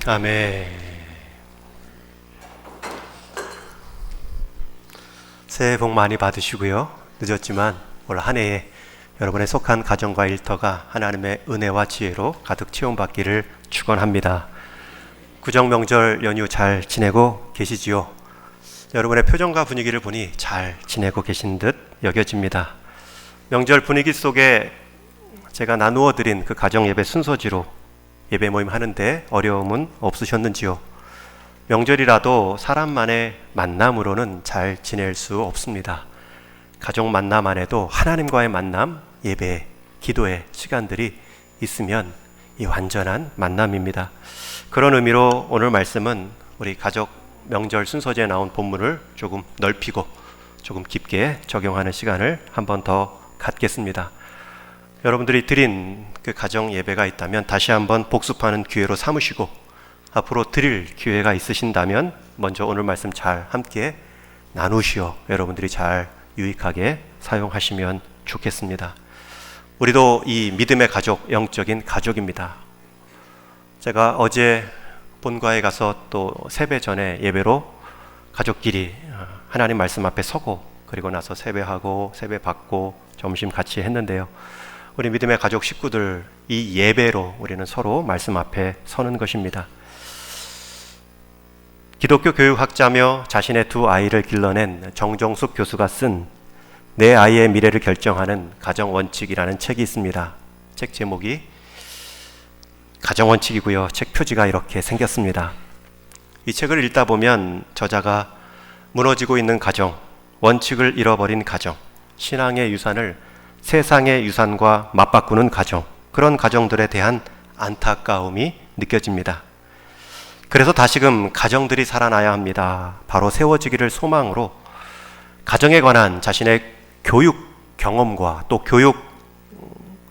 아멘. 새해 복 많이 받으시고요. 늦었지만 올 한 해에 여러분의 속한 가정과 일터가 하나님의 은혜와 지혜로 가득 채움받기를 축원합니다. 구정 명절 연휴 잘 지내고 계시지요? 여러분의 표정과 분위기를 보니 잘 지내고 계신 듯 여겨집니다. 명절 분위기 속에 제가 나누어 드린 그 가정 예배 순서지로 예배 모임 하는데 어려움은 없으셨는지요? 명절이라도 사람만의 만남으로는 잘 지낼 수 없습니다. 가족 만남 안에도 하나님과의 만남, 예배, 기도의 시간들이 있으면 이 완전한 만남입니다. 그런 의미로 오늘 말씀은 우리 가족 명절 순서지에 나온 본문을 조금 넓히고 조금 깊게 적용하는 시간을 한 번 더 갖겠습니다. 여러분들이 드린 그 가정 예배가 있다면 다시 한번 복습하는 기회로 삼으시고 앞으로 드릴 기회가 있으신다면 먼저 오늘 말씀 잘 함께 나누시어 여러분들이 잘 유익하게 사용하시면 좋겠습니다. 우리도 이 믿음의 가족, 영적인 가족입니다. 제가 어제 본가에 가서 또 세배 전에 예배로 가족끼리 하나님 말씀 앞에 서고 그리고 나서 세배하고 세배 받고 점심 같이 했는데요. 우리 믿음의 가족 식구들 이 예배로 우리는 서로 말씀 앞에 서는 것입니다. 기독교 교육학자며 자신의 두 아이를 길러낸 정정숙 교수가 쓴 내 아이의 미래를 결정하는 가정원칙이라는 책이 있습니다. 책 제목이 가정원칙이고요. 책 표지가 이렇게 생겼습니다. 이 책을 읽다 보면 저자가 무너지고 있는 가정, 원칙을 잃어버린 가정, 신앙의 유산을 세상의 유산과 맞바꾸는 가정, 그런 가정들에 대한 안타까움이 느껴집니다. 그래서 다시금 가정들이 살아나야 합니다. 바로 세워지기를 소망으로 가정에 관한 자신의 교육 경험과 또 교육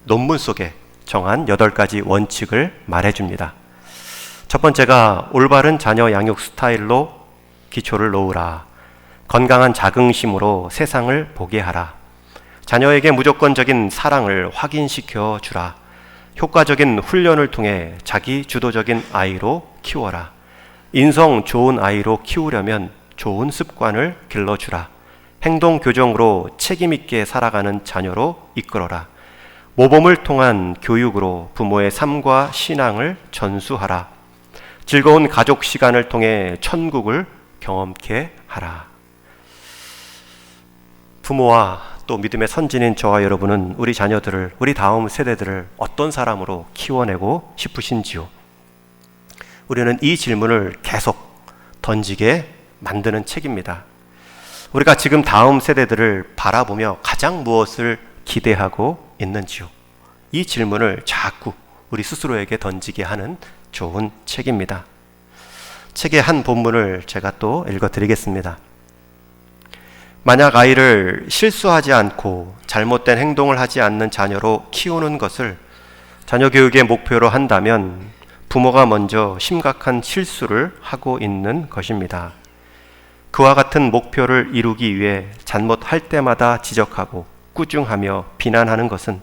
논문 속에 정한 8가지 원칙을 말해줍니다. 첫 번째가 올바른 자녀 양육 스타일로 기초를 놓으라. 건강한 자긍심으로 세상을 보게 하라. 자녀에게 무조건적인 사랑을 확인시켜 주라. 효과적인 훈련을 통해 자기 주도적인 아이로 키워라. 인성 좋은 아이로 키우려면 좋은 습관을 길러주라. 행동 교정으로 책임있게 살아가는 자녀로 이끌어라. 모범을 통한 교육으로 부모의 삶과 신앙을 전수하라. 즐거운 가족 시간을 통해 천국을 경험케 하라. 부모와 또 믿음의 선진인 저와 여러분은 우리 자녀들을, 우리 다음 세대들을 어떤 사람으로 키워내고 싶으신지요? 우리는 이 질문을 계속 던지게 만드는 책입니다. 우리가 지금 다음 세대들을 바라보며 가장 무엇을 기대하고 있는지요? 이 질문을 자꾸 우리 스스로에게 던지게 하는 좋은 책입니다. 책의 한 본문을 제가 또 읽어드리겠습니다. 만약 아이를 실수하지 않고 잘못된 행동을 하지 않는 자녀로 키우는 것을 자녀 교육의 목표로 한다면 부모가 먼저 심각한 실수를 하고 있는 것입니다. 그와 같은 목표를 이루기 위해 잘못할 때마다 지적하고 꾸중하며 비난하는 것은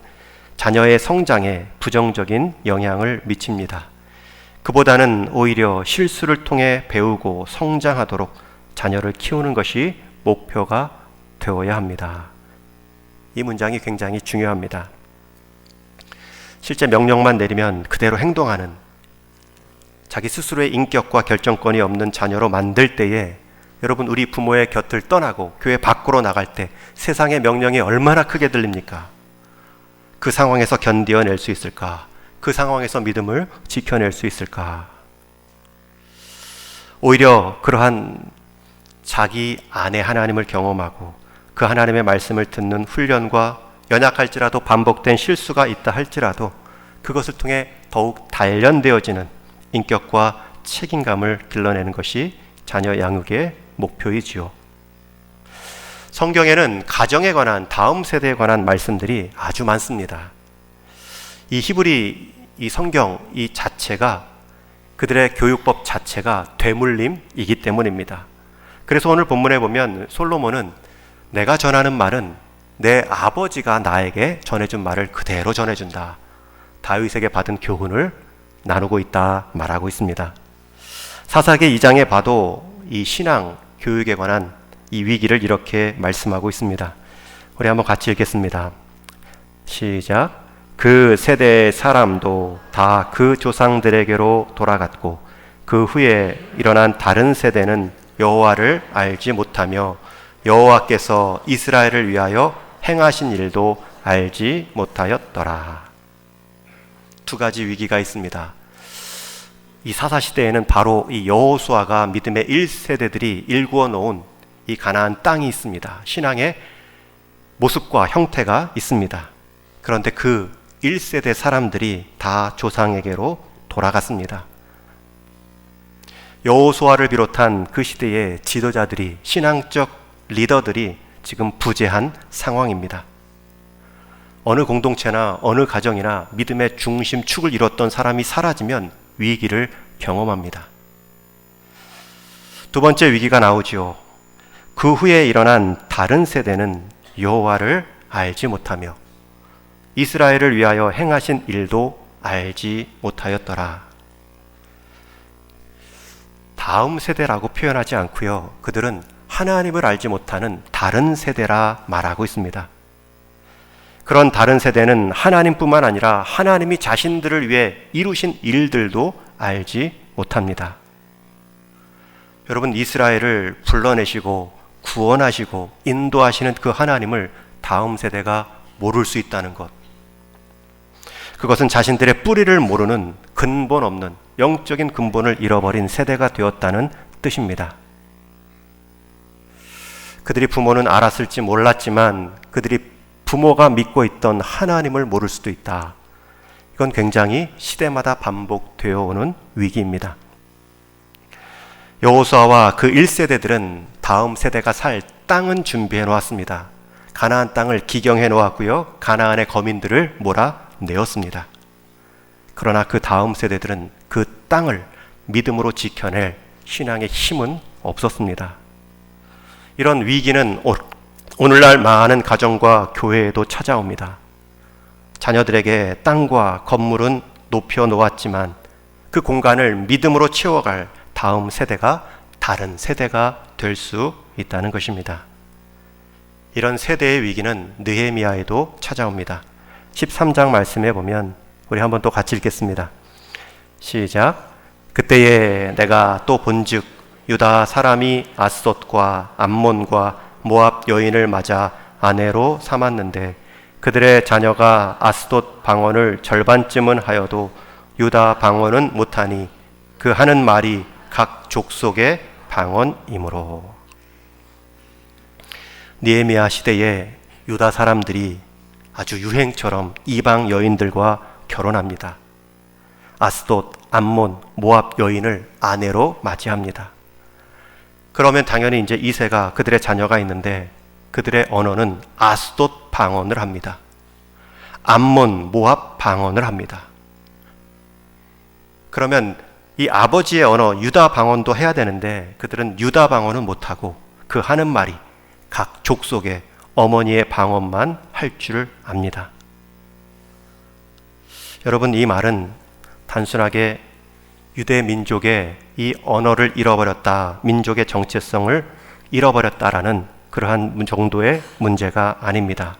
자녀의 성장에 부정적인 영향을 미칩니다. 그보다는 오히려 실수를 통해 배우고 성장하도록 자녀를 키우는 것이 목표가 되어야 합니다. 이 문장이 굉장히 중요합니다. 실제 명령만 내리면 그대로 행동하는 자기 스스로의 인격과 결정권이 없는 자녀로 만들 때에 여러분 우리 부모의 곁을 떠나고 교회 밖으로 나갈 때 세상의 명령이 얼마나 크게 들립니까? 그 상황에서 견뎌낼 수 있을까? 그 상황에서 믿음을 지켜낼 수 있을까? 오히려 그러한 자기 안에 하나님을 경험하고 그 하나님의 말씀을 듣는 훈련과 연약할지라도 반복된 실수가 있다 할지라도 그것을 통해 더욱 단련되어지는 인격과 책임감을 길러내는 것이 자녀 양육의 목표이지요. 성경에는 가정에 관한, 다음 세대에 관한 말씀들이 아주 많습니다. 이 히브리 이 성경 이 자체가 그들의 교육법 자체가 되물림이기 때문입니다. 그래서 오늘 본문에 보면 솔로몬은 내가 전하는 말은 내 아버지가 나에게 전해준 말을 그대로 전해준다. 다윗에게 받은 교훈을 나누고 있다 말하고 있습니다. 사사기 2장에 봐도 이 신앙 교육에 관한 이 위기를 이렇게 말씀하고 있습니다. 우리 한번 같이 읽겠습니다. 시작. 그 세대의 사람도 다 그 조상들에게로 돌아갔고 그 후에 일어난 다른 세대는 여호와를 알지 못하며 여호와께서 이스라엘을 위하여 행하신 일도 알지 못하였더라. 두 가지 위기가 있습니다. 이 사사시대에는 바로 이 여호수아가 믿음의 1세대들이 일구어 놓은 이 가나안 땅이 있습니다. 신앙의 모습과 형태가 있습니다. 그런데 그 1세대 사람들이 다 조상에게로 돌아갔습니다. 여호수아를 비롯한 그 시대의 지도자들이, 신앙적 리더들이 지금 부재한 상황입니다. 어느 공동체나 어느 가정이나 믿음의 중심축을 이뤘던 사람이 사라지면 위기를 경험합니다. 두 번째 위기가 나오지요. 그 후에 일어난 다른 세대는 여호와를 알지 못하며 이스라엘을 위하여 행하신 일도 알지 못하였더라. 다음 세대라고 표현하지 않고요. 그들은 하나님을 알지 못하는 다른 세대라 말하고 있습니다. 그런 다른 세대는 하나님뿐만 아니라 하나님이 자신들을 위해 이루신 일들도 알지 못합니다. 여러분, 이스라엘을 불러내시고 구원하시고 인도하시는 그 하나님을 다음 세대가 모를 수 있다는 것, 그것은 자신들의 뿌리를 모르는 근본 없는 영적인 근본을 잃어버린 세대가 되었다는 뜻입니다. 그들이 부모는 알았을지 몰랐지만 그들이 부모가 믿고 있던 하나님을 모를 수도 있다. 이건 굉장히 시대마다 반복되어 오는 위기입니다. 여호수아와 그 1세대들은 다음 세대가 살 땅은 준비해 놓았습니다. 가나안 땅을 기경해 놓았고요. 가나안의 거민들을 몰아내었습니다. 그러나 그 다음 세대들은 그 땅을 믿음으로 지켜낼 신앙의 힘은 없었습니다. 이런 위기는 오늘날 많은 가정과 교회에도 찾아옵니다. 자녀들에게 땅과 건물은 높여 놓았지만 그 공간을 믿음으로 채워갈 다음 세대가 다른 세대가 될 수 있다는 것입니다. 이런 세대의 위기는 느헤미야에도 찾아옵니다. 13장 말씀에 보면 우리 한번 또 같이 읽겠습니다. 시작. 그때에 내가 또 본즉 유다 사람이 아스돗과 암몬과 모압 여인을 맞아 아내로 삼았는데 그들의 자녀가 아스돗 방언을 절반쯤은 하여도 유다 방언은 못하니 그 하는 말이 각 족속의 방언이므로. 느헤미야 시대에 유다 사람들이 아주 유행처럼 이방 여인들과 결혼합니다. 아스돗, 암몬, 모압 여인을 아내로 맞이합니다. 그러면 당연히 이제 이세가 그들의 자녀가 있는데 그들의 언어는 아스돗 방언을 합니다. 암몬, 모압 방언을 합니다. 그러면 이 아버지의 언어 유다 방언도 해야 되는데 그들은 유다 방언은 못하고 그 하는 말이 각 족속의 어머니의 방언만 할 줄 압니다. 여러분, 이 말은 단순하게 유대 민족의 이 언어를 잃어버렸다, 민족의 정체성을 잃어버렸다라는 그러한 정도의 문제가 아닙니다.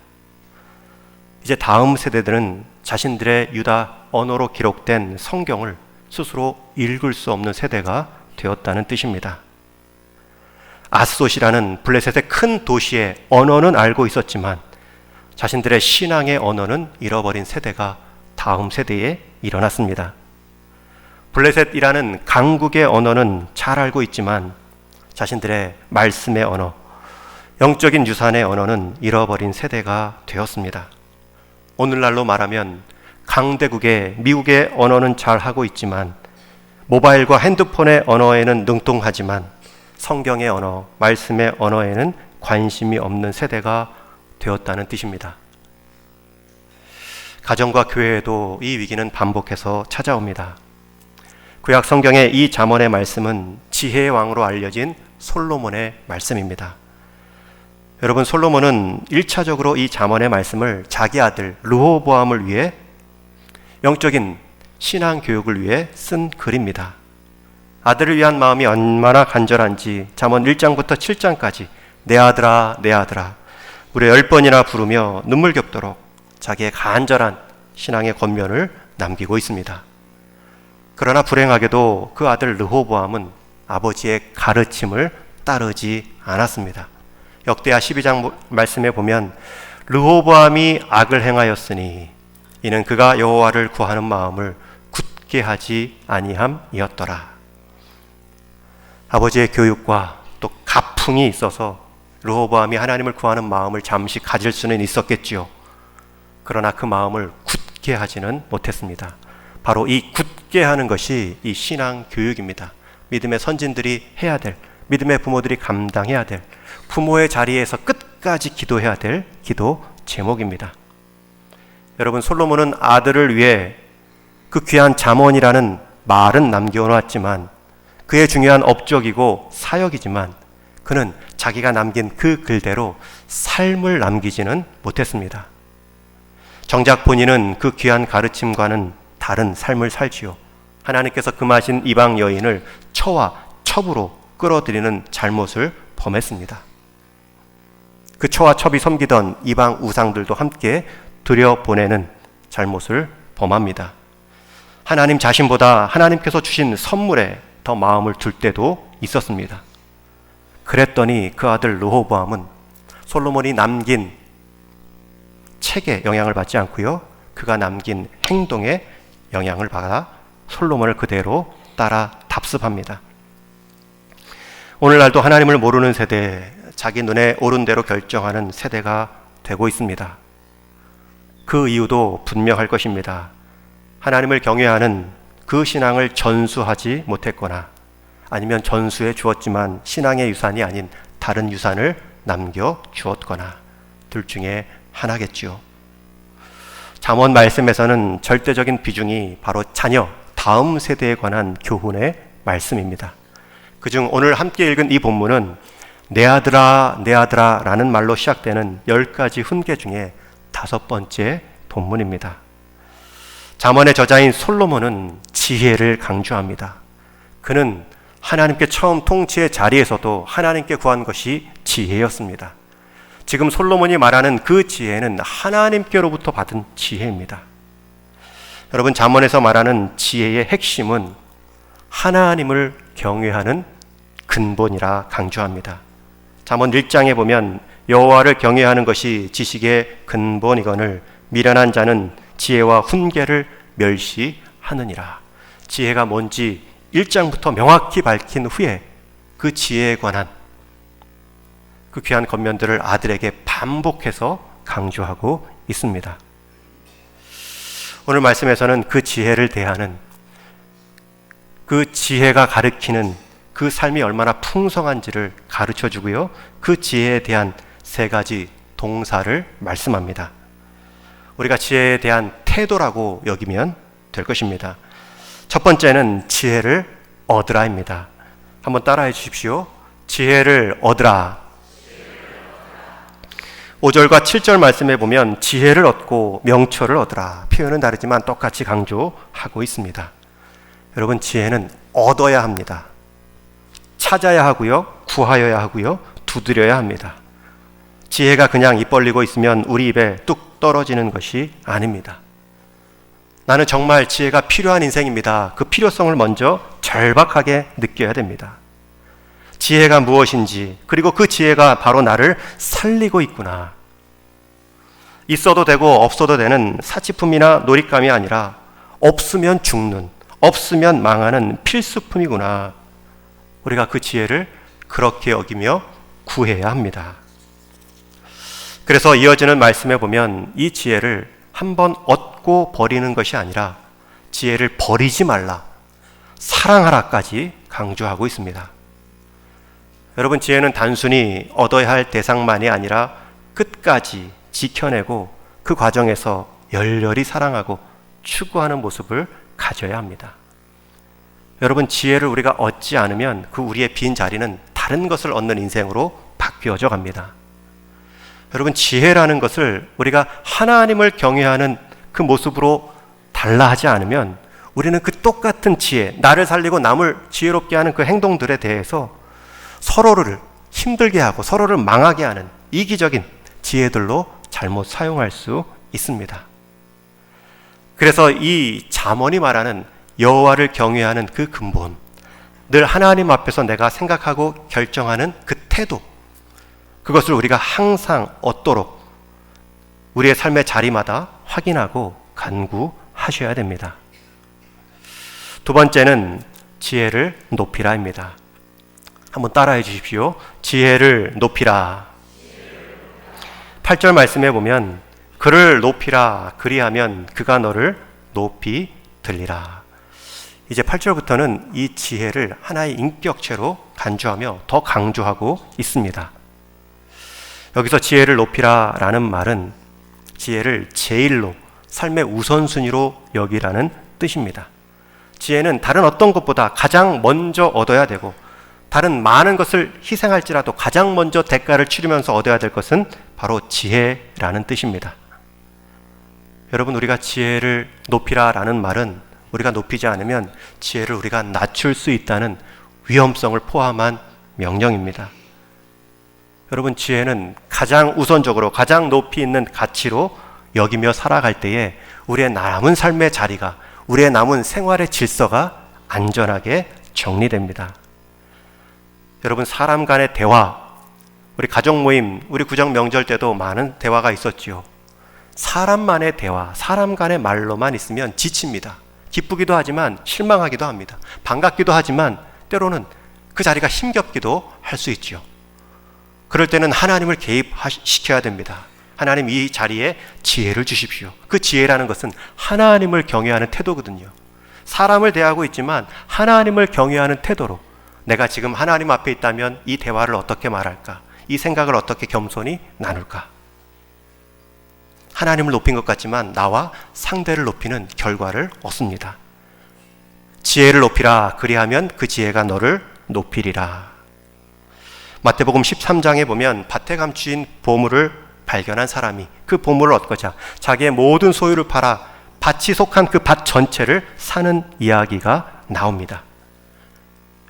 이제 다음 세대들은 자신들의 유다 언어로 기록된 성경을 스스로 읽을 수 없는 세대가 되었다는 뜻입니다. 아스돗이라는 블레셋의 큰 도시의 언어는 알고 있었지만 자신들의 신앙의 언어는 잃어버린 세대가 다음 세대에 일어났습니다. 블레셋이라는 강국의 언어는 잘 알고 있지만 자신들의 말씀의 언어, 영적인 유산의 언어는 잃어버린 세대가 되었습니다. 오늘날로 말하면 강대국의 미국의 언어는 잘 하고 있지만 모바일과 핸드폰의 언어에는 능통하지만 성경의 언어, 말씀의 언어에는 관심이 없는 세대가 되었다는 뜻입니다. 가정과 교회에도 이 위기는 반복해서 찾아옵니다. 구약 성경의 이 잠언의 말씀은 지혜의 왕으로 알려진 솔로몬의 말씀입니다. 여러분, 솔로몬은 1차적으로 이 잠언의 말씀을 자기 아들 르호보암을 위해 영적인 신앙 교육을 위해 쓴 글입니다. 아들을 위한 마음이 얼마나 간절한지 잠언 1장부터 7장까지 내 아들아 내 아들아 무려 10번이나 부르며 눈물겹도록 자기의 간절한 신앙의 권면을 남기고 있습니다. 그러나 불행하게도 그 아들 르호보암은 아버지의 가르침을 따르지 않았습니다. 역대하 12장 말씀에 보면 르호보암이 악을 행하였으니 이는 그가 여호와를 구하는 마음을 굳게 하지 아니함이었더라. 아버지의 교육과 또 가풍이 있어서 르호보암이 하나님을 구하는 마음을 잠시 가질 수는 있었겠지요. 그러나 그 마음을 굳게 하지는 못했습니다. 바로 이 굳게 하는 것이 이 신앙 교육입니다. 믿음의 선진들이 해야 될, 믿음의 부모들이 감당해야 될, 부모의 자리에서 끝까지 기도해야 될 기도 제목입니다. 여러분, 솔로몬은 아들을 위해 그 귀한 잠언이라는 말은 남겨놓았지만 그의 중요한 업적이고 사역이지만 그는 자기가 남긴 그 글대로 삶을 남기지는 못했습니다. 정작 본인은 그 귀한 가르침과는 다른 삶을 살지요. 하나님께서 금하신 이방 여인을 처와 첩으로 끌어들이는 잘못을 범했습니다. 그 처와 첩이 섬기던 이방 우상들도 함께 들여보내는 잘못을 범합니다. 하나님 자신보다 하나님께서 주신 선물에 더 마음을 둘 때도 있었습니다. 그랬더니 그 아들 르호보암은 솔로몬이 남긴 책에 영향을 받지 않고요, 그가 남긴 행동에 영향을 받아 솔로몬을 그대로 따라 답습합니다. 오늘날도 하나님을 모르는 세대, 자기 눈에 옳은 대로 결정하는 세대가 되고 있습니다. 그 이유도 분명할 것입니다. 하나님을 경외하는 그 신앙을 전수하지 못했거나 아니면 전수해 주었지만 신앙의 유산이 아닌 다른 유산을 남겨 주었거나 둘 중에 하나겠지요. 잠언 말씀에서는 절대적인 비중이 바로 자녀, 다음 세대에 관한 교훈의 말씀입니다. 그중 오늘 함께 읽은 이 본문은 내 아들아 내 아들아 라는 말로 시작되는 10가지 훈계 중에 5번째 본문입니다. 잠언의 저자인 솔로몬은 지혜를 강조합니다. 그는 하나님께 처음 통치의 자리에서도 하나님께 구한 것이 지혜였습니다. 지금 솔로몬이 말하는 그 지혜는 하나님께로부터 받은 지혜입니다. 여러분, 잠언에서 말하는 지혜의 핵심은 하나님을 경외하는 근본이라 강조합니다. 잠언 1장에 보면 여호와를 경외하는 것이 지식의 근본이거늘 미련한 자는 지혜와 훈계를 멸시하느니라. 지혜가 뭔지 1장부터 명확히 밝힌 후에 그 지혜에 관한 그 귀한 권면들을 아들에게 반복해서 강조하고 있습니다. 오늘 말씀에서는 그 지혜를 대하는, 그 지혜가 가르치는 그 삶이 얼마나 풍성한지를 가르쳐 주고요, 그 지혜에 대한 3가지 동사를 말씀합니다. 우리가 지혜에 대한 태도라고 여기면 될 것입니다. 첫 번째는 지혜를 얻으라입니다. 한번 따라해 주십시오. 지혜를 얻으라. 5절과 7절 말씀에 보면 지혜를 얻고 명철을 얻으라. 표현은 다르지만 똑같이 강조하고 있습니다. 여러분, 지혜는 얻어야 합니다. 찾아야 하고요, 구하여야 하고요, 두드려야 합니다. 지혜가 그냥 입 벌리고 있으면 우리 입에 뚝 떨어지는 것이 아닙니다. 나는 정말 지혜가 필요한 인생입니다. 그 필요성을 먼저 절박하게 느껴야 됩니다. 지혜가 무엇인지, 그리고 그 지혜가 바로 나를 살리고 있구나. 있어도 되고 없어도 되는 사치품이나 놀잇감이 아니라 없으면 죽는, 없으면 망하는 필수품이구나. 우리가 그 지혜를 그렇게 여기며 구해야 합니다. 그래서 이어지는 말씀에 보면 이 지혜를 한번 얻고 버리는 것이 아니라 지혜를 버리지 말라, 사랑하라까지 강조하고 있습니다. 여러분, 지혜는 단순히 얻어야 할 대상만이 아니라 끝까지 지켜내고 그 과정에서 열렬히 사랑하고 추구하는 모습을 가져야 합니다. 여러분, 지혜를 우리가 얻지 않으면 그 우리의 빈 자리는 다른 것을 얻는 인생으로 바뀌어져 갑니다. 여러분, 지혜라는 것을 우리가 하나님을 경외하는 그 모습으로 달라 하지 않으면 우리는 그 똑같은 지혜, 나를 살리고 남을 지혜롭게 하는 그 행동들에 대해서 서로를 힘들게 하고 서로를 망하게 하는 이기적인 지혜들로 잘못 사용할 수 있습니다. 그래서 이 잠언이 말하는 여호와를 경외하는 그 근본, 늘 하나님 앞에서 내가 생각하고 결정하는 그 태도, 그것을 우리가 항상 얻도록 우리의 삶의 자리마다 확인하고 간구하셔야 됩니다. 두 번째는 지혜를 높이라입니다. 한번 따라해 주십시오. 지혜를 높이라. 8절 말씀에 보면 그를 높이라 그리하면 그가 너를 높이 들리라. 이제 8절부터는 이 지혜를 하나의 인격체로 간주하며 더 강조하고 있습니다. 여기서 지혜를 높이라 라는 말은 지혜를 제일로, 삶의 우선순위로 여기라는 뜻입니다. 지혜는 다른 어떤 것보다 가장 먼저 얻어야 되고 다른 많은 것을 희생할지라도 가장 먼저 대가를 치르면서 얻어야 될 것은 바로 지혜라는 뜻입니다. 여러분, 우리가 지혜를 높이라 라는 말은 우리가 높이지 않으면 지혜를 우리가 낮출 수 있다는 위험성을 포함한 명령입니다. 여러분, 지혜는 가장 우선적으로 가장 높이 있는 가치로 여기며 살아갈 때에 우리의 남은 삶의 자리가, 우리의 남은 생활의 질서가 안전하게 정리됩니다. 여러분, 사람 간의 대화, 우리 가족 모임, 우리 구정 명절 때도 많은 대화가 있었지요. 사람만의 대화, 사람 간의 말로만 있으면 지칩니다. 기쁘기도 하지만 실망하기도 합니다. 반갑기도 하지만 때로는 그 자리가 힘겹기도 할 수 있죠. 그럴 때는 하나님을 개입시켜야 됩니다. 하나님, 이 자리에 지혜를 주십시오. 그 지혜라는 것은 하나님을 경외하는 태도거든요. 사람을 대하고 있지만 하나님을 경외하는 태도로 내가 지금 하나님 앞에 있다면 이 대화를 어떻게 말할까? 이 생각을 어떻게 겸손히 나눌까? 하나님을 높인 것 같지만 나와 상대를 높이는 결과를 얻습니다. 지혜를 높이라 그리하면 그 지혜가 너를 높이리라. 마태복음 13장에 보면 밭에 감추인 보물을 발견한 사람이 그 보물을 얻고자 자기의 모든 소유를 팔아 밭이 속한 그 밭 전체를 사는 이야기가 나옵니다.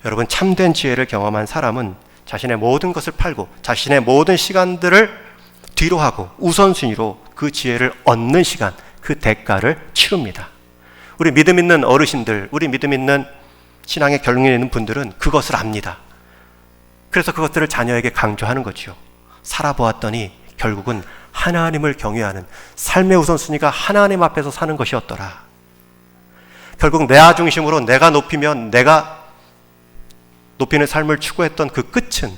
여러분, 참된 지혜를 경험한 사람은 자신의 모든 것을 팔고 자신의 모든 시간들을 뒤로 하고 우선순위로 그 지혜를 얻는 시간, 그 대가를 치릅니다. 우리 믿음 있는 어르신들, 우리 믿음 있는 신앙의 결론이 있는 분들은 그것을 압니다. 그래서 그것들을 자녀에게 강조하는 거죠. 살아보았더니 결국은 하나님을 경외하는 삶의 우선순위가 하나님 앞에서 사는 것이었더라. 결국 내 중심으로 내가 높이면 내가 높이는 삶을 추구했던 그 끝은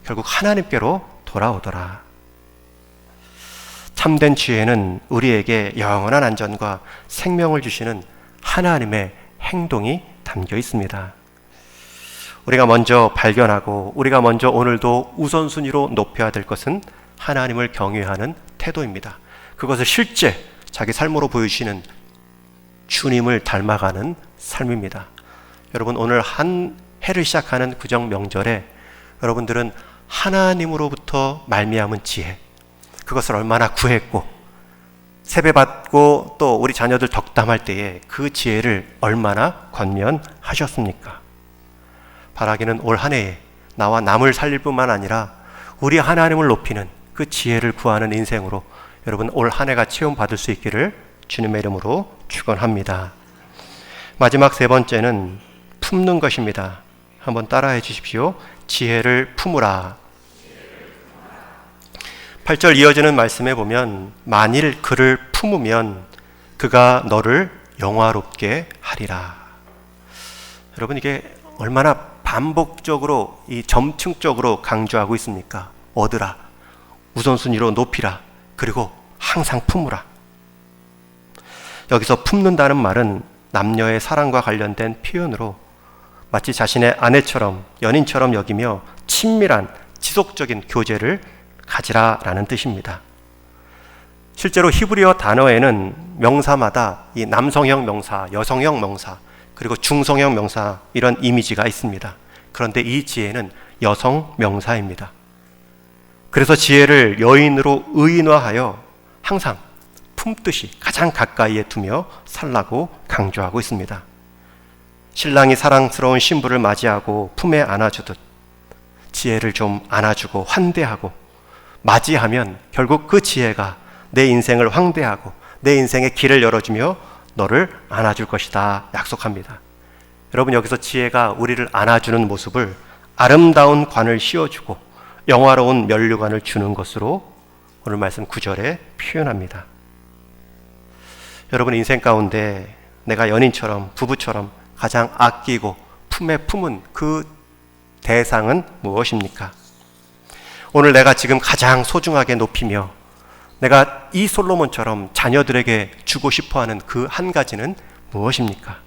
결국 하나님께로 돌아오더라. 참된 지혜는 우리에게 영원한 안전과 생명을 주시는 하나님의 행동이 담겨 있습니다. 우리가 먼저 발견하고 우리가 먼저 오늘도 우선순위로 높여야 될 것은 하나님을 경외하는 태도입니다. 그것을 실제 자기 삶으로 보여주시는 주님을 닮아가는 삶입니다. 여러분, 오늘 한 해를 시작하는 구정 명절에 여러분들은 하나님으로부터 말미암은 지혜, 그것을 얼마나 구했고 세배받고 또 우리 자녀들 덕담할 때에 그 지혜를 얼마나 권면하셨습니까? 바라기는 올 한 해에 나와 남을 살릴 뿐만 아니라 우리 하나님을 높이는 그 지혜를 구하는 인생으로 여러분 올 한 해가 체험받을 수 있기를 주님의 이름으로 축원합니다. 마지막 세 번째는 품는 것입니다. 한번 따라해 주십시오. 지혜를 품으라. 8절 이어지는 말씀에 보면 만일 그를 품으면 그가 너를 영화롭게 하리라. 여러분, 이게 얼마나 반복적으로 이 점층적으로 강조하고 있습니까? 얻으라, 우선순위로 높이라, 그리고 항상 품으라. 여기서 품는다는 말은 남녀의 사랑과 관련된 표현으로 마치 자신의 아내처럼 연인처럼 여기며 친밀한 지속적인 교제를 가지라라는 뜻입니다. 실제로 히브리어 단어에는 명사마다 이 남성형 명사, 여성형 명사, 그리고 중성형 명사 이런 이미지가 있습니다. 그런데 이 지혜는 여성 명사입니다. 그래서 지혜를 여인으로 의인화하여 항상 품듯이 가장 가까이에 두며 살라고 강조하고 있습니다. 신랑이 사랑스러운 신부를 맞이하고 품에 안아주듯 지혜를 좀 안아주고 환대하고 맞이하면 결국 그 지혜가 내 인생을 황대하고 내 인생의 길을 열어주며 너를 안아줄 것이다 약속합니다. 여러분, 여기서 지혜가 우리를 안아주는 모습을 아름다운 관을 씌워주고 영화로운 면류관을 주는 것으로 오늘 말씀 9절에 표현합니다. 여러분, 인생 가운데 내가 연인처럼 부부처럼 가장 아끼고 품에 품은 그 대상은 무엇입니까? 오늘 내가 지금 가장 소중하게 높이며 내가 이 솔로몬처럼 자녀들에게 주고 싶어하는 그 한 가지는 무엇입니까?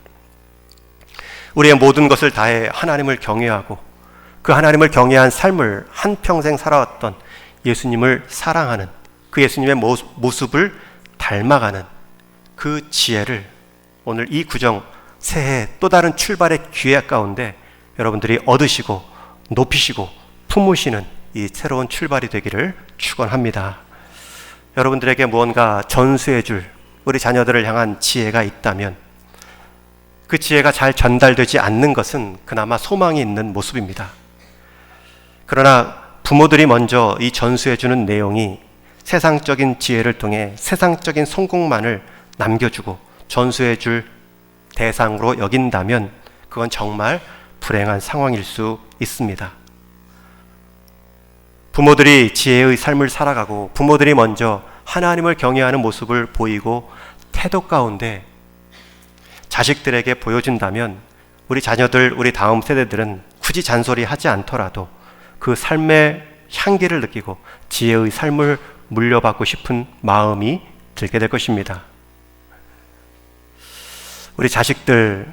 우리의 모든 것을 다해 하나님을 경외하고 그 하나님을 경외한 삶을 한평생 살아왔던 예수님을 사랑하는 그 예수님의 모습을 닮아가는 그 지혜를 오늘 이 구정 새해 또 다른 출발의 기회 가운데 여러분들이 얻으시고 높이시고 품으시는 이 새로운 출발이 되기를 축원합니다. 여러분들에게 무언가 전수해 줄 우리 자녀들을 향한 지혜가 있다면 그 지혜가 잘 전달되지 않는 것은 그나마 소망이 있는 모습입니다. 그러나 부모들이 먼저 이 전수해 주는 내용이 세상적인 지혜를 통해 세상적인 성공만을 남겨주고 전수해 줄 대상으로 여긴다면 그건 정말 불행한 상황일 수 있습니다. 부모들이 지혜의 삶을 살아가고 부모들이 먼저 하나님을 경외하는 모습을 보이고 태도 가운데 자식들에게 보여준다면 우리 자녀들, 우리 다음 세대들은 굳이 잔소리하지 않더라도 그 삶의 향기를 느끼고 지혜의 삶을 물려받고 싶은 마음이 들게 될 것입니다. 우리 자식들,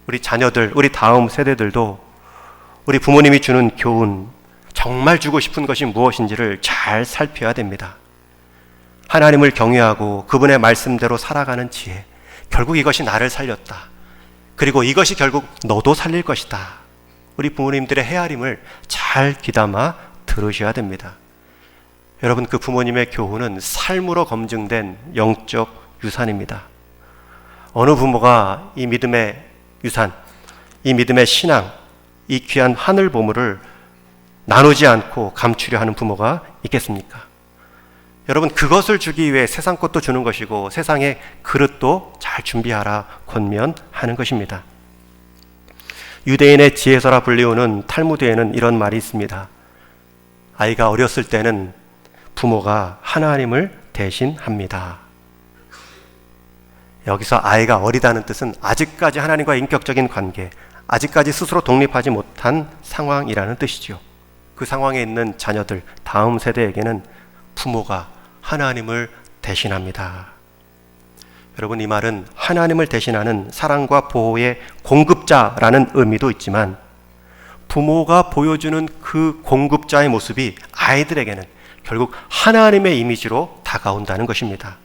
우리 자녀들, 우리 다음 세대들도 우리 부모님이 주는 교훈, 정말 주고 싶은 것이 무엇인지를 잘 살펴야 됩니다. 하나님을 경외하고 그분의 말씀대로 살아가는 지혜, 결국 이것이 나를 살렸다. 그리고 이것이 결국 너도 살릴 것이다. 우리 부모님들의 헤아림을 잘 귀담아 들으셔야 됩니다. 여러분, 그 부모님의 교훈은 삶으로 검증된 영적 유산입니다. 어느 부모가 이 믿음의 유산, 이 믿음의 신앙, 이 귀한 하늘 보물을 나누지 않고 감추려 하는 부모가 있겠습니까? 여러분, 그것을 주기 위해 세상 것도 주는 것이고 세상의 그릇도 잘 준비하라 권면하는 것입니다. 유대인의 지혜서라 불리우는 탈무드에는 이런 말이 있습니다. 아이가 어렸을 때는 부모가 하나님을 대신합니다. 여기서 아이가 어리다는 뜻은 아직까지 하나님과 인격적인 관계, 아직까지 스스로 독립하지 못한 상황이라는 뜻이죠. 그 상황에 있는 자녀들, 다음 세대에게는 부모가 하나님을 대신합니다. 여러분, 이 말은 하나님을 대신하는 사랑과 보호의 공급자라는 의미도 있지만 부모가 보여주는 그 공급자의 모습이 아이들에게는 결국 하나님의 이미지로 다가온다는 것입니다.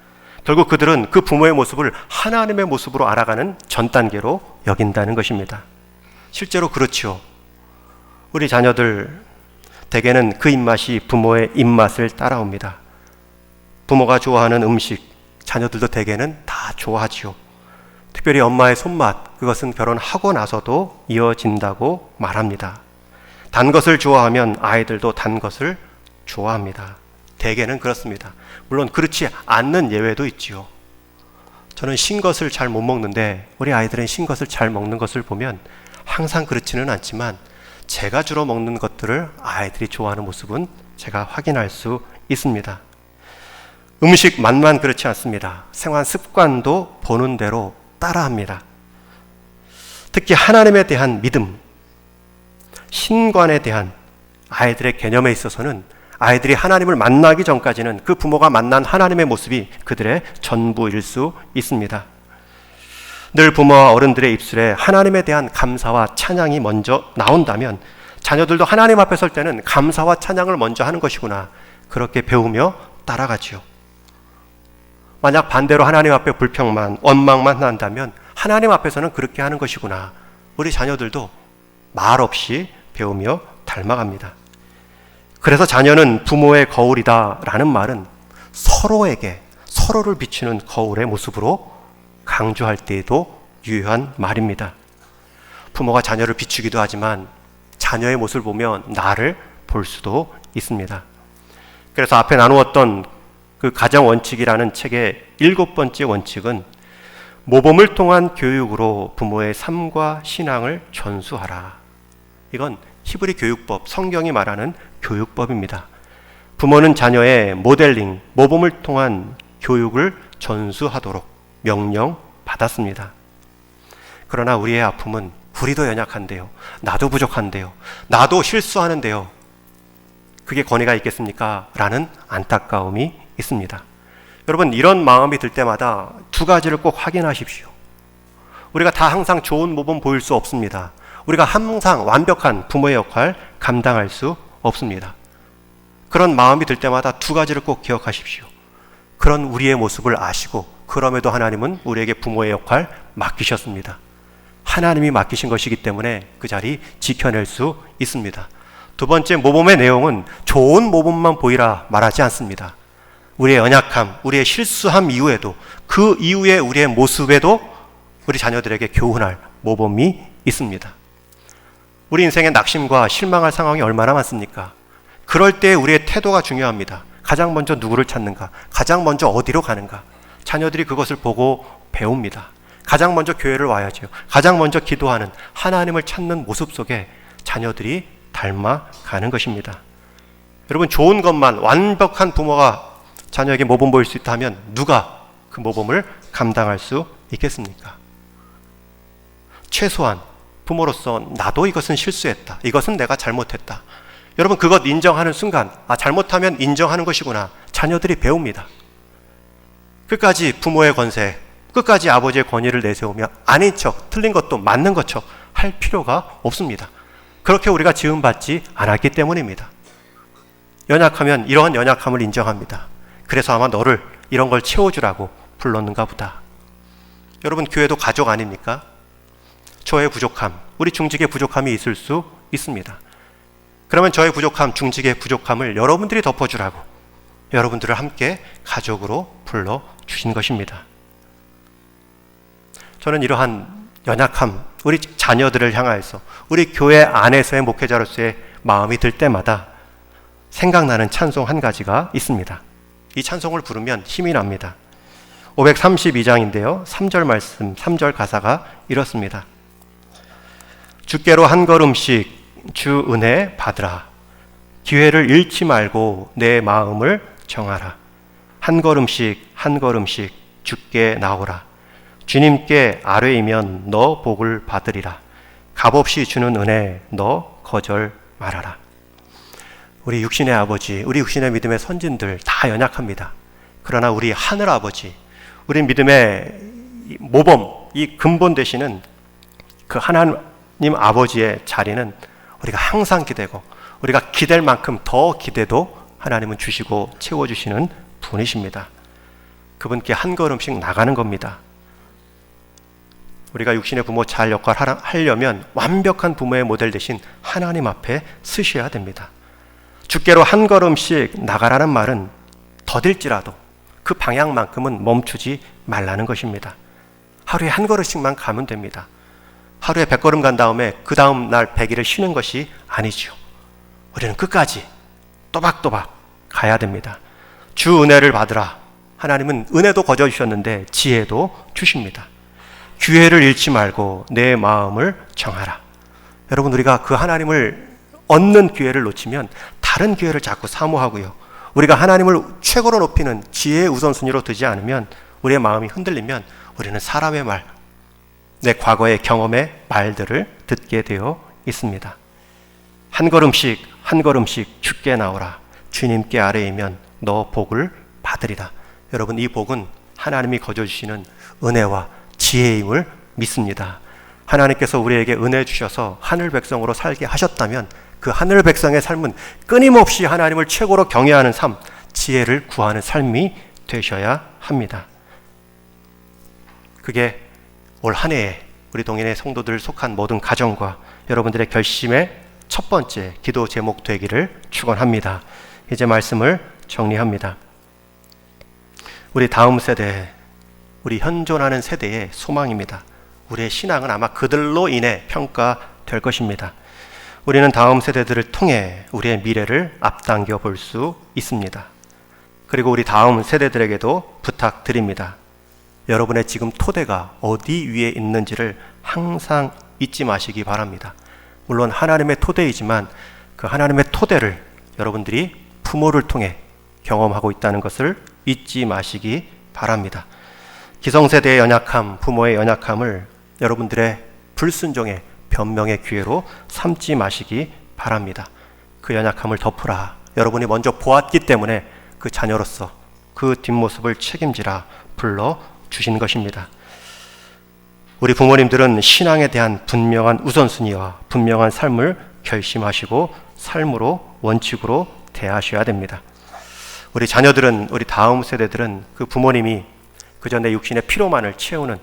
결국 그들은 그 부모의 모습을 하나님의 모습으로 알아가는 전 단계로 여긴다는 것입니다. 실제로 그렇지요. 우리 자녀들 대개는 그 입맛이 부모의 입맛을 따라옵니다. 부모가 좋아하는 음식, 자녀들도 대개는 다 좋아하지요. 특별히 엄마의 손맛, 그것은 결혼하고 나서도 이어진다고 말합니다. 단 것을 좋아하면 아이들도 단 것을 좋아합니다. 대개는 그렇습니다. 물론 그렇지 않는 예외도 있지요. 저는 신 것을 잘 못 먹는데 우리 아이들은 신 것을 잘 먹는 것을 보면 항상 그렇지는 않지만 제가 주로 먹는 것들을 아이들이 좋아하는 모습은 제가 확인할 수 있습니다. 음식 맛만 그렇지 않습니다. 생활 습관도 보는 대로 따라합니다. 특히 하나님에 대한 믿음, 신관에 대한 아이들의 개념에 있어서는 아이들이 하나님을 만나기 전까지는 그 부모가 만난 하나님의 모습이 그들의 전부일 수 있습니다. 늘 부모와 어른들의 입술에 하나님에 대한 감사와 찬양이 먼저 나온다면 자녀들도 하나님 앞에 설 때는 감사와 찬양을 먼저 하는 것이구나, 그렇게 배우며 따라가지요. 만약 반대로 하나님 앞에 불평만, 원망만 한다면 하나님 앞에서는 그렇게 하는 것이구나, 우리 자녀들도 말없이 배우며 닮아갑니다. 그래서 자녀는 부모의 거울이다 라는 말은 서로에게 서로를 비추는 거울의 모습으로 강조할 때에도 유효한 말입니다. 부모가 자녀를 비추기도 하지만 자녀의 모습을 보면 나를 볼 수도 있습니다. 그래서 앞에 나누었던 그 가정 원칙이라는 책의 7번째 원칙은 모범을 통한 교육으로 부모의 삶과 신앙을 전수하라. 이건 히브리 교육법, 성경이 말하는 교육법입니다. 부모는 자녀의 모델링, 모범을 통한 교육을 전수하도록 명령받았습니다. 그러나 우리의 아픔은 우리도 연약한데요. 나도 부족한데요. 나도 실수하는데요. 그게 권위가 있겠습니까? 라는 안타까움이 있습니다. 여러분, 이런 마음이 들 때마다 두 가지를 꼭 확인하십시오. 우리가 다 항상 좋은 모범 보일 수 없습니다. 우리가 항상 완벽한 부모의 역할 감당할 수 없습니다. 그런 마음이 들 때마다 두 가지를 꼭 기억하십시오. 그런 우리의 모습을 아시고 그럼에도 하나님은 우리에게 부모의 역할 맡기셨습니다. 하나님이 맡기신 것이기 때문에 그 자리 지켜낼 수 있습니다. 두 번째, 모범의 내용은 좋은 모범만 보이라 말하지 않습니다. 우리의 연약함, 우리의 실수함 이후에도 그 이후에 우리의 모습에도 우리 자녀들에게 교훈할 모범이 있습니다. 우리 인생의 낙심과 실망할 상황이 얼마나 많습니까? 그럴 때 우리의 태도가 중요합니다. 가장 먼저 누구를 찾는가? 가장 먼저 어디로 가는가? 자녀들이 그것을 보고 배웁니다. 가장 먼저 교회를 와야죠. 가장 먼저 기도하는 하나님을 찾는 모습 속에 자녀들이 닮아가는 것입니다. 여러분, 좋은 것만 완벽한 부모가 자녀에게 모범 보일 수 있다면 누가 그 모범을 감당할 수 있겠습니까? 최소한 부모로서 나도 이것은 실수했다. 이것은 내가 잘못했다. 여러분, 그것 인정하는 순간, 잘못하면 인정하는 것이구나. 자녀들이 배웁니다. 끝까지 부모의 권세, 끝까지 아버지의 권위를 내세우며 아닌 척, 틀린 것도 맞는 것처럼 할 필요가 없습니다. 그렇게 우리가 지음받지 않았기 때문입니다. 연약하면 이러한 연약함을 인정합니다. 그래서 아마 너를 이런 걸 채워주라고 불렀는가 보다. 여러분, 교회도 가족 아닙니까? 저의 부족함, 우리 중직의 부족함이 있을 수 있습니다. 그러면 저의 부족함, 중직의 부족함을 여러분들이 덮어주라고 여러분들을 함께 가족으로 불러주신 것입니다. 저는 이러한 연약함, 우리 자녀들을 향하여서 우리 교회 안에서의 목회자로서의 마음이 들 때마다 생각나는 찬송 한 가지가 있습니다. 이 찬송을 부르면 힘이 납니다. 532장인데요. 3절 말씀, 3절 가사가 이렇습니다. 주께로 한 걸음씩 주 은혜 받으라. 기회를 잃지 말고 내 마음을 정하라. 한 걸음씩 한 걸음씩 주께 나오라. 주님께 아뢰이면 너 복을 받으리라. 값없이 주는 은혜 너 거절 말아라. 우리 육신의 아버지, 우리 육신의 믿음의 선진들 다 연약합니다. 그러나 우리 하늘 아버지, 우리 믿음의 모범, 이 근본 되시는 그 하나님 아버지의 자리는 우리가 항상 기대고 우리가 기댈 만큼 더 기대도 하나님은 주시고 채워주시는 분이십니다. 그분께 한 걸음씩 나가는 겁니다. 우리가 육신의 부모 잘 역할을 하려면 완벽한 부모의 모델 대신 하나님 앞에 서셔야 됩니다. 주께로 한 걸음씩 나가라는 말은 더딜지라도 그 방향만큼은 멈추지 말라는 것입니다. 하루에 한 걸음씩만 가면 됩니다. 하루에 100걸음 간 다음에 그 다음 날 100일을 쉬는 것이 아니죠. 우리는 끝까지 또박또박 가야 됩니다. 주 은혜를 받으라. 하나님은 은혜도 거저 주셨는데 지혜도 주십니다. 기회를 잃지 말고 내 마음을 정하라. 여러분, 우리가 그 하나님을 얻는 기회를 놓치면 다른 기회를 자꾸 사모하고요. 우리가 하나님을 최고로 높이는 지혜의 우선순위로 두지 않으면 우리의 마음이 흔들리면 우리는 사람의 말, 내 과거의 경험의 말들을 듣게 되어 있습니다. 한 걸음씩 한 걸음씩 주께 나오라. 주님께 아뢰이면 너 복을 받으리라. 여러분, 이 복은 하나님이 거저주시는 은혜와 지혜임을 믿습니다. 하나님께서 우리에게 은혜 주셔서 하늘 백성으로 살게 하셨다면 그 하늘 백성의 삶은 끊임없이 하나님을 최고로 경외하는 삶, 지혜를 구하는 삶이 되셔야 합니다. 그게 올 한 해에 우리 동인의 성도들 속한 모든 가정과 여러분들의 결심의 첫 번째 기도 제목 되기를 축원합니다. 이제 말씀을 정리합니다. 우리 다음 세대, 우리 현존하는 세대의 소망입니다. 우리의 신앙은 아마 그들로 인해 평가될 것입니다. 우리는 다음 세대들을 통해 우리의 미래를 앞당겨 볼 수 있습니다. 그리고 우리 다음 세대들에게도 부탁드립니다. 여러분의 지금 토대가 어디 위에 있는지를 항상 잊지 마시기 바랍니다. 물론 하나님의 토대이지만 그 하나님의 토대를 여러분들이 부모를 통해 경험하고 있다는 것을 잊지 마시기 바랍니다. 기성세대의 연약함, 부모의 연약함을 여러분들의 불순종의 변명의 기회로 삼지 마시기 바랍니다. 그 연약함을 덮으라. 여러분이 먼저 보았기 때문에 그 자녀로서 그 뒷모습을 책임지라 불러주신 것입니다. 우리 부모님들은 신앙에 대한 분명한 우선순위와 분명한 삶을 결심하시고 삶으로 원칙으로 대하셔야 됩니다. 우리 자녀들은, 우리 다음 세대들은 그 부모님이 그저 내 육신의 피로만을 채우는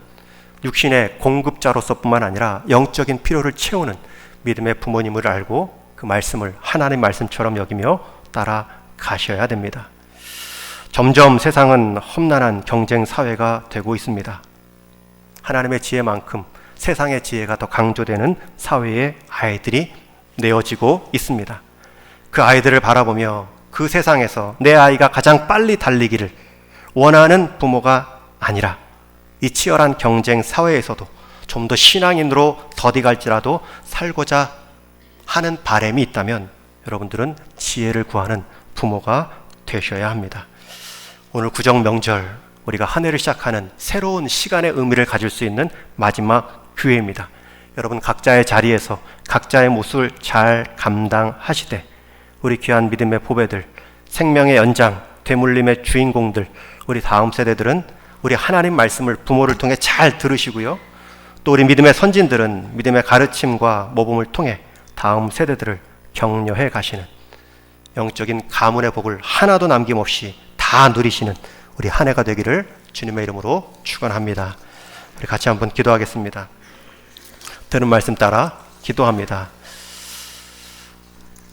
육신의 공급자로서 뿐만 아니라 영적인 필요를 채우는 믿음의 부모님을 알고 그 말씀을 하나님 말씀처럼 여기며 따라가셔야 됩니다. 점점 세상은 험난한 경쟁 사회가 되고 있습니다. 하나님의 지혜만큼 세상의 지혜가 더 강조되는 사회에 아이들이 내어지고 있습니다. 그 아이들을 바라보며 그 세상에서 내 아이가 가장 빨리 달리기를 원하는 부모가 아니라 이 치열한 경쟁 사회에서도 좀 더 신앙인으로 더디갈지라도 살고자 하는 바람이 있다면 여러분들은 지혜를 구하는 부모가 되셔야 합니다. 오늘 구정 명절 우리가 한 해를 시작하는 새로운 시간의 의미를 가질 수 있는 마지막 기회입니다. 여러분 각자의 자리에서 각자의 모습을 잘 감당하시되 우리 귀한 믿음의 보배들, 생명의 연장, 되물림의 주인공들, 우리 다음 세대들은 우리 하나님 말씀을 부모를 통해 잘 들으시고요. 또 우리 믿음의 선진들은 믿음의 가르침과 모범을 통해 다음 세대들을 격려해 가시는 영적인 가문의 복을 하나도 남김없이 다 누리시는 우리 한 해가 되기를 주님의 이름으로 축원합니다. 우리 같이 한번 기도하겠습니다. 들은 말씀 따라 기도합니다.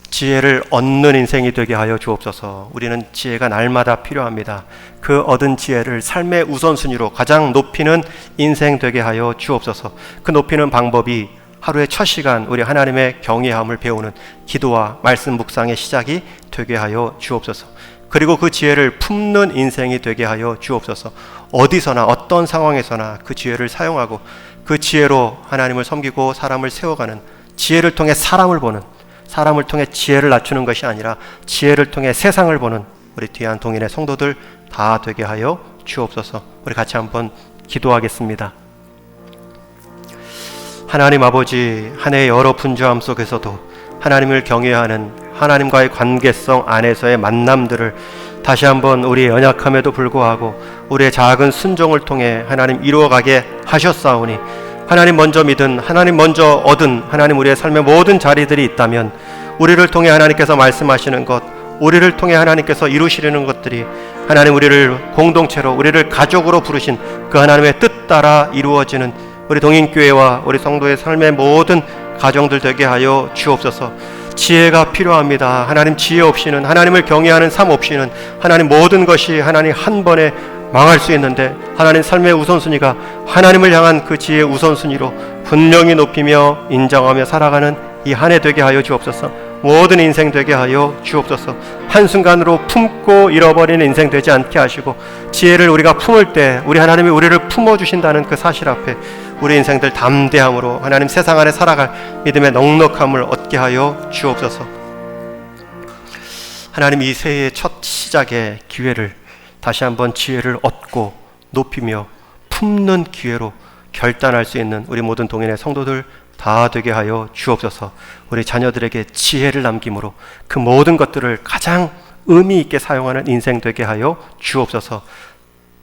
지혜를 얻는 인생이 되게 하여 주옵소서. 우리는 지혜가 날마다 필요합니다. 그 얻은 지혜를 삶의 우선순위로 가장 높이는 인생 되게 하여 주옵소서. 그 높이는 방법이 하루의 첫 시간 우리 하나님의 경외함을 배우는 기도와 말씀 묵상의 시작이 되게 하여 주옵소서. 그리고 그 지혜를 품는 인생이 되게 하여 주옵소서. 어디서나 어떤 상황에서나 그 지혜를 사용하고 그 지혜로 하나님을 섬기고 사람을 세워가는, 지혜를 통해 사람을 보는, 사람을 통해 지혜를 낮추는 것이 아니라 지혜를 통해 세상을 보는 우리 뒤안 동인의 성도들 다 되게 하여 주옵소서. 우리 같이 한번 기도하겠습니다. 하나님 아버지, 한 해의 여러 분주함 속에서도 하나님을 경외하는 하나님과의 관계성 안에서의 만남들을 다시 한번 우리의 연약함에도 불구하고 우리의 작은 순종을 통해 하나님 이루어가게 하셨사오니, 하나님 먼저 믿은, 하나님 먼저 얻은 하나님 우리의 삶의 모든 자리들이 있다면 우리를 통해 하나님께서 말씀하시는 것, 우리를 통해 하나님께서 이루시려는 것들이 하나님 우리를 공동체로, 우리를 가족으로 부르신 그 하나님의 뜻 따라 이루어지는 우리 동인교회와 우리 성도의 삶의 모든 가정들 되게 하여 주옵소서. 지혜가 필요합니다. 하나님 지혜 없이는, 하나님을 경외하는 삶 없이는 하나님 모든 것이 하나님 한 번에 망할 수 있는데, 하나님 삶의 우선순위가 하나님을 향한 그 지혜의 우선순위로 분명히 높이며 인정하며 살아가는 이 한 해 되게 하여 주옵소서. 모든 인생 되게 하여 주옵소서. 한순간으로 품고 잃어버리는 인생 되지 않게 하시고, 지혜를 우리가 품을 때 우리 하나님이 우리를 품어주신다는 그 사실 앞에 우리 인생들 담대함으로 하나님 세상 안에 살아갈 믿음의 넉넉함을 얻게 하여 주옵소서. 하나님 이 새해의 첫 시작의 기회를 다시 한번 지혜를 얻고 높이며 품는 기회로 결단할 수 있는 우리 모든 동인의 성도들 다 되게 하여 주옵소서. 우리 자녀들에게 지혜를 남김으로 그 모든 것들을 가장 의미 있게 사용하는 인생 되게 하여 주옵소서.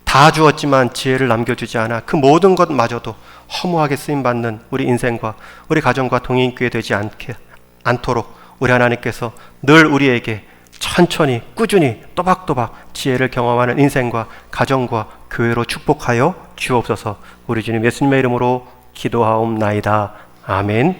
다 주었지만 지혜를 남겨주지 않아 그 모든 것마저도 허무하게 쓰임받는 우리 인생과 우리 가정과 동인교회 되지 않도록 우리 하나님께서 늘 우리에게 천천히 꾸준히 또박또박 지혜를 경험하는 인생과 가정과 교회로 축복하여 주옵소서. 우리 주님 예수님의 이름으로 기도하옵나이다. 아멘.